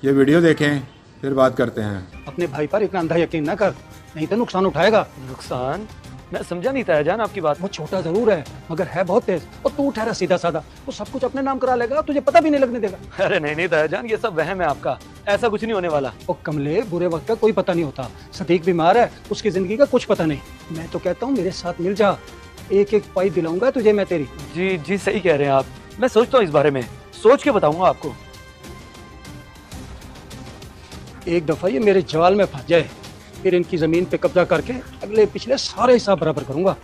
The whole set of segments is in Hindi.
ये वीडियो देखें फिर बात करते हैं। अपने भाई पर इतना अंधा यकीन न कर, नहीं तो नुकसान उठाएगा। नुकसान? मैं समझा नहीं ताया जान आपकी बात। वो छोटा जरूर है मगर है बहुत तेज, और तू ठहरा सीधा साधा, वो सब कुछ अपने नाम करा लेगा, तुझे पता भी नहीं लगने देगा। अरे नहीं नहीं ताया जान, ये सब वहम है आपका, ऐसा कुछ नहीं होने वाला। ओ कमले, बुरे वक्त का कोई पता नहीं होता। सदीक बीमार है, उसकी जिंदगी का कुछ पता नहीं। मैं तो कहता हूँ मेरे साथ मिल जा, एक एक पाई दिलाऊंगा तुझे मैं तेरी। जी जी सही कह रहे हैं आप, मैं सोचता हूँ इस बारे में, सोच के बताऊंगा आपको। एक दफा ये मेरे जाल में फंस जाए, फिर इनकी जमीन पे कब्जा करके अगले पिछले सारे हिसाब बराबर करूंगा।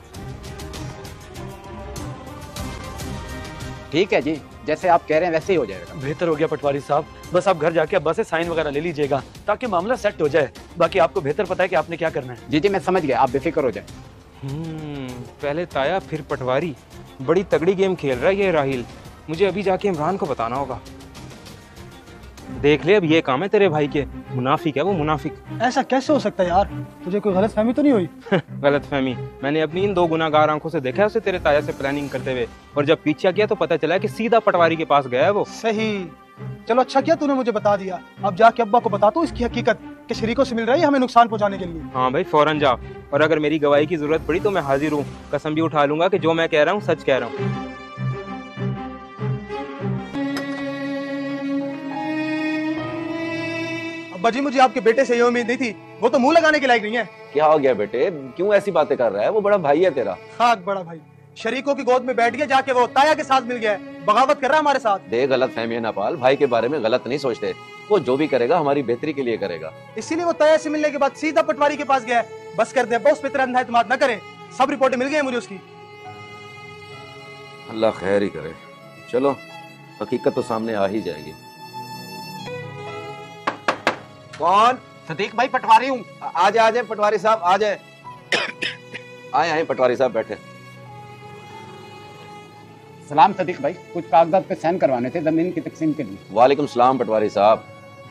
ठीक है जी, जैसे आप कह रहे हैं वैसे ही हो जाएगा। बेहतर हो गया पटवारी साहब, बस आप घर जाके अब्बा से साइन वगैरह ले लीजिएगा ताकि मामला सेट हो जाए। बाकी आपको बेहतर पता है कि आपने क्या करना है। जी जी मैं समझ गया, आप बेफिक्र हो जाए। पहले ताया फिर पटवारी, बड़ी तगड़ी गेम खेल रहा है ये राहिल। मुझे अभी जाके इमरान को बताना होगा। देख ले, अब ये काम है तेरे भाई के। मुनाफिक है वो, मुनाफिक। ऐसा कैसे हो सकता है यार, तुझे कोई गलत फहमी तो नहीं हुई? गलत फहमी? मैंने अपनी इन दो गुनाहगार आंखों से देखा है उसे तेरे ताया से प्लानिंग करते हुए, और जब पीछा किया तो पता चला कि सीधा पटवारी के पास गया है वो। सही, चलो अच्छा किया तूने मुझे बता दिया। अब जाके अब्बा को बता दो इसकी हकीकत कि शरीकों से मिल रही है हमें नुकसान पहुंचाने के लिए। हाँ भाई फौरन जा, और अगर मेरी गवाही की जरूरत पड़ी तो मैं हाजिर हूँ। कसम भी उठा लूंगा कि जो मैं कह रहा हूँ सच कह रहा हूँ। अब्बा जी, मुझे आपके बेटे से ये उम्मीद नहीं थी, वो तो मुंह लगाने के लायक नहीं है। क्या हो गया बेटे, क्यों ऐसी बातें कर रहा है? वो बड़ा भाई है तेरा। हाँ बड़ा भाई, शरीकों की गोद में बैठ गया, जाके वो ताया के साथ मिल गया, बगावत कर रहा है हमारे साथ। दे गलत फहमी है नापाल, भाई के बारे में गलत नहीं सोचते। वो जो भी करेगा हमारी बेहतरी के लिए करेगा। इसीलिए वो ताया से मिलने के बाद सीधा पटवारी के पास गया। बस कर दे अब्बा, उस पर तेरा अंधा एतमाद न करें। सब रिपोर्टें मिल गई मुझे उसकी। अल्लाह खैर ही करे। चलो, हकीकत तो सामने आ ही जाएगी। कौन? सदीक भाई पटवारी हूँ। आ जाए पटवारी साहब, आ जाए। आए पटवारी साहब बैठे। सलाम सदीक भाई, कुछ कागजात पे साइन करवाने थे जमीन की तकसीम के लिए। वालेकुम सलाम पटवारी साहब।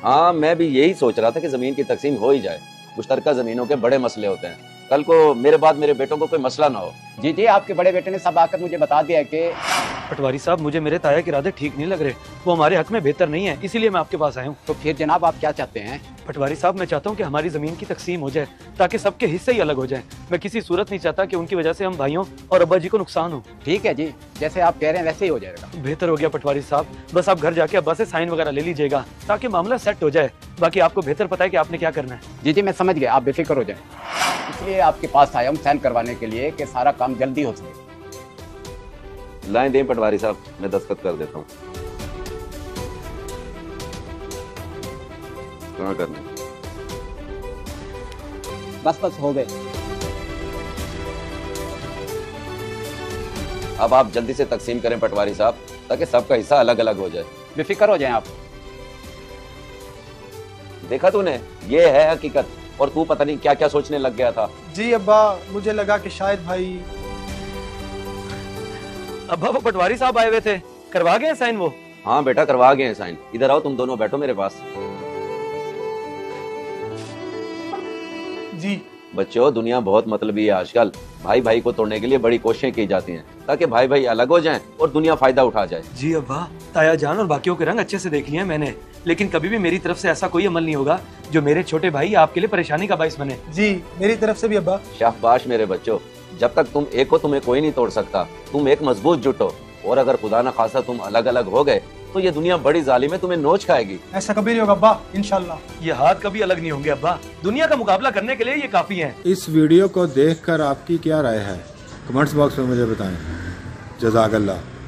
हाँ, मैं भी यही सोच रहा था कि जमीन की तकसीम हो ही जाए। मुश्तरका जमीनों के बड़े मसले होते हैं, कल को मेरे बाद मेरे बेटों को कोई मसला ना हो। जी जी, आपके बड़े बेटे ने सब आकर मुझे बता दिया है कि पटवारी साहब, मुझे मेरे ताया के इरादे ठीक नहीं लग रहे, वो हमारे हक में बेहतर नहीं है, इसीलिए मैं आपके पास आया हूँ। तो फिर जनाब आप क्या चाहते हैं? पटवारी साहब, मैं चाहता हूँ कि हमारी जमीन की तकसीम हो जाए ताकि सबके हिस्से ही अलग हो जाए। मैं किसी सूरत नहीं चाहता कि उनकी वजह से हम भाइयों और अब्बा जी को नुकसान हो। ठीक है जी, जैसे आप कह रहे हैं वैसे ही हो जाएगा। बेहतर हो गया पटवारी साहब, बस आप घर जाके अब्बा से साइन वगैरह ले लीजिएगा ताकि मामला सेट हो जाए। बाकी आपको बेहतर पता है कि आपने क्या करना है। जी जी मैं समझ गया, आप बेफिक्र हो जाए। इसलिए आपके पास आया हूँ साइन करवाने के लिए कि सारा काम जल्दी हो सके। लाइन दें पटवारी साहब, मैं दस्तखत कर देता हूँ। कहाँ करना? बस बस हो गए। अब आप जल्दी से तकसीम करें पटवारी साहब, ताकि सबका हिस्सा अलग अलग हो जाए। बेफिक्र हो जाएं आप। देखा तूने, ये है हकीकत, और तू पता नहीं क्या क्या सोचने लग गया था। जी अब्बा, मुझे लगा कि शायद भाई। अब्बा, वो पटवारी साहब आए हुए थे, करवा गए साइन वो? हाँ बेटा, करवा गए हैं साइन। इधर आओ, तुम दोनों बैठो मेरे पास। जी बच्चों, दुनिया बहुत मतलबी है आजकल। भाई भाई को तोड़ने के लिए बड़ी कोशिशें की जाती हैं ताकि भाई भाई अलग हो जाएं और दुनिया फायदा उठा जाए। जी अब्बा, ताया जान और बाकियों के रंग अच्छे से देख लिए हैं मैंने, लेकिन कभी भी मेरी तरफ से ऐसा कोई अमल नहीं होगा जो मेरे छोटे भाई आपके लिए परेशानी का बाइस बने। जी, मेरी तरफ से भी अब्बा। शाबाश मेरे बच्चों, जब तक तुम एक हो तुम्हें कोई नहीं तोड़ सकता। तुम एक मजबूत जुट हो, और अगर खुदा न खासा तुम अलग अलग हो गए तो ये दुनिया बड़ी जालिम है, तुम्हें नोच खाएगी। ऐसा कभी नहीं होगा अब्बा, इंशाल्लाह। ये हाथ कभी अलग नहीं होंगे अब्बा, दुनिया का मुकाबला करने के लिए ये काफी है। इस वीडियो को देखकर आपकी क्या राय है, कमेंट्स बॉक्स में मुझे बताएं। जज़ाकल्लाह।